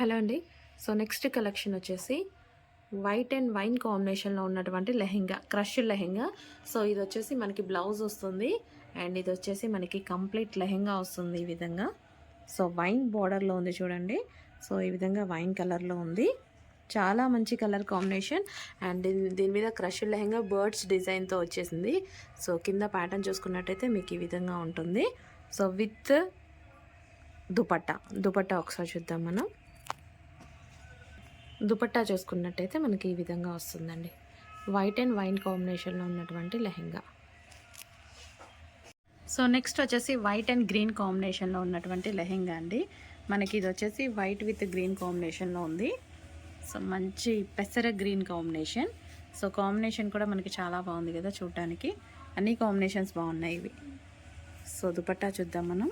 Hello అండి. So next collection వచ్చేసి white and wine కాంబినేషన్లో ఉన్నటువంటి లెహెంగా, క్రష్ లెహెంగా. సో ఇది వచ్చేసి మనకి బ్లౌజ్ వస్తుంది అండ్ ఇది వచ్చేసి మనకి కంప్లీట్ లెహెంగా వస్తుంది ఈ విధంగా. సో వైన్ బార్డర్లో ఉంది చూడండి. సో ఈ విధంగా వైన్ కలర్లో ఉంది, చాలా మంచి కలర్ కాంబినేషన్. అండ్ దీని మీద క్రష్ లెహెంగా బర్డ్స్ డిజైన్తో వచ్చేసింది. సో కింద ప్యాటర్న్ చూసుకున్నట్టయితే మీకు ఈ విధంగా ఉంటుంది. సో విత్ దుపట్టా ఒకసారి చూద్దాం మనం. దుపట్టా చూసుకున్నట్టయితే మనకి ఈ విధంగా వస్తుందండి. వైట్ అండ్ వైన్ కాంబినేషన్లో ఉన్నటువంటి లెహెంగా. సో నెక్స్ట్ వచ్చేసి వైట్ అండ్ గ్రీన్ కాంబినేషన్లో ఉన్నటువంటి లెహెంగా అండి. మనకి ఇది వచ్చేసి వైట్ విత్ గ్రీన్ కాంబినేషన్లో ఉంది. సో మంచి పెసర గ్రీన్ కాంబినేషన్. సో కాంబినేషన్ కూడా మనకి చాలా బాగుంది కదా చూడటానికి. అన్ని కాంబినేషన్స్ బాగున్నాయి ఇవి. సో దుపట్టా చూద్దాం మనం.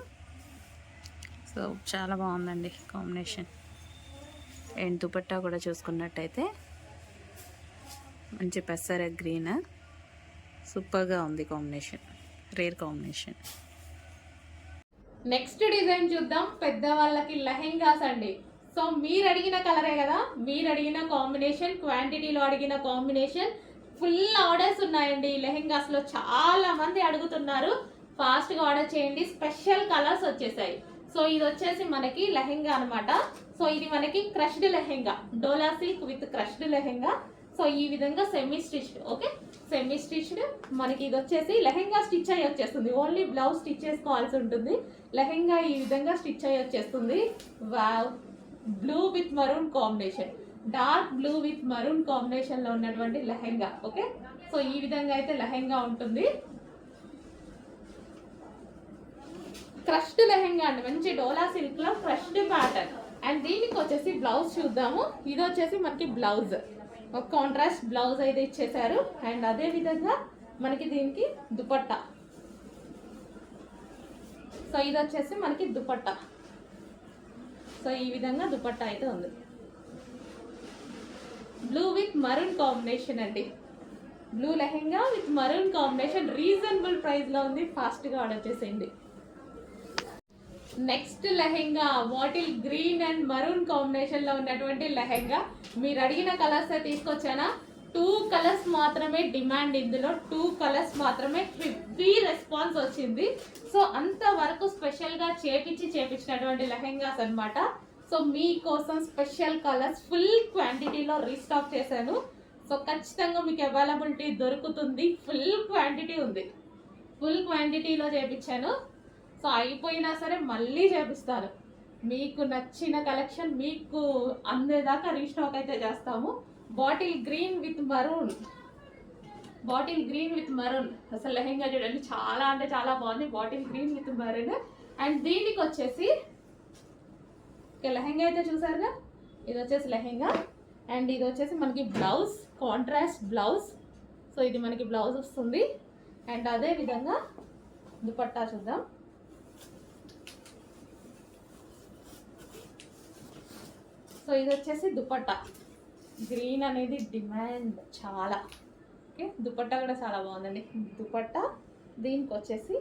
సో చాలా బాగుందండి కాంబినేషన్. అండ్ దుపట్టా కూడా చూసుకున్నట్టయితే మంచి పెసర గ్రీన్, సూపర్గా ఉంది combination, rare combination. Next design చూద్దాం. పెద్దవాళ్ళకి లెహెంగాస్ అండి. సో మీరు అడిగిన కలరే కదా, మీరు అడిగిన కాంబినేషన్, క్వాంటిటీలో అడిగిన కాంబినేషన్. ఫుల్ ఆర్డర్స్ ఉన్నాయండి ఈ లెహెంగాస్లో. చాలా మంది అడుగుతున్నారు, ఫాస్ట్గా ఆర్డర్ చేయండి. స్పెషల్ కలర్స్ వచ్చేసాయి. సో ఇది వచ్చేసి మనకి లెహెంగా అనమాట. సో ఇది మనకి crushed lehenga, dola silk with crushed lehenga. So ఈ విధంగా semi stitched, okay semi stitched. మనకి ఇది వచ్చేసి లెహెంగా స్టిచ్ అయ్యి వచ్చేస్తుంది. ఓన్లీ బ్లౌజ్ స్టిచ్ చేసుకోవాల్సి ఉంటుంది. లెహెంగా ఈ విధంగా స్టిచ్ అయ్యి వచ్చేస్తుంది. Wow, blue with maroon combination, dark blue with maroon కాంబినేషన్లో ఉన్నటువంటి లెహెంగా. ఓకే, సో ఈ విధంగా అయితే లెహెంగా ఉంటుంది. క్రష్డ్ లెహెంగా అండి, మంచి డోలా సిల్క్ లో క్రష్డ్ ప్యాటర్న్. అండ్ దీనికి వచ్చేసి బ్లౌజ్ చూద్దాము. ఇది వచ్చేసి మనకి బ్లౌజ్, ఒక కాంట్రాస్ట్ బ్లౌజ్ అయితే ఇచ్చేసారు. అండ్ అదే విధంగా మనకి దీనికి దుపట్టా. సో ఇది వచ్చేసి మనకి దుపట్టా. సో ఈ విధంగా దుపట్టా అయితే ఉంది. బ్లూ విత్ మరూన్ కాంబినేషన్ అండి. Blue lehenga with maroon combination. Reasonable price లో ఉంది, ఫాస్ట్ గా ఆర్డర్ చేసేయండి. Next lehenga bottle green and maroon combination లో ఉన్నటువంటి లెహెంగా. మీరు అడిగిన కలర్స్ తీసుకొచ్చానా? 2 కలర్స్ మాత్రమే డిమాండ్. ఇందులో 2 కలర్స్ మాత్రమే హెవీ రెస్పాన్స్ వచ్చింది. సో అంతవరకు స్పెషల్ గా చేపించినటువంటి లెహెంగాస్ అనమాట. సో మీకోసం స్పెషల్ కలర్స్ ఫుల్ క్వాంటిటీలో రీస్టాక్ చేశాను. సో ఖచ్చితంగా మీకు అవైలబిలిటీ దొరుకుతుంది. ఫుల్ క్వాంటిటీ ఉంది, ఫుల్ క్వాంటిటీలో చేపించాను. సో అయిపోయినా సరే మళ్ళీ చేపిస్తాను. మీకు నచ్చిన కలెక్షన్ మీకు అందేదాకా రీస్టాక్ అయితే చేస్తాము. Bottle green with maroon, bottle green with maroon. అసలు లెహెంగా చూడండి, చాలా అంటే చాలా బాగుంది. Bottle green with maroon. And దీనికి వచ్చేసి లెహెంగా అయితే చూసారుగా, ఇది వచ్చేసి లెహెంగా. అండ్ ఇది వచ్చేసి మనకి బ్లౌజ్, కాంట్రాస్ట్ బ్లౌజ్. సో ఇది మనకి బ్లౌజ్ వస్తుంది. అండ్ అదే విధంగా దుపట్టా చూద్దాం. సో ఇది వచ్చేసి దుపట్టా. గ్రీన్ అనేది డిమాండ్ చాలా. ఓకే, దుపట్టా కూడా చాలా బాగుందండి దుపట్టా. దీనికి వచ్చేసి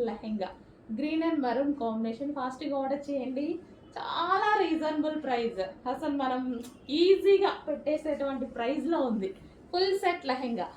lehenga, green and maroon combination. ఫాస్ట్గా ఆర్డర్ చేయండి, చాలా రీజనబుల్ ప్రైస్. అసలు మనం ఈజీగా పెట్టేసేటువంటి ప్రైస్లో ఉంది. Full set lehenga.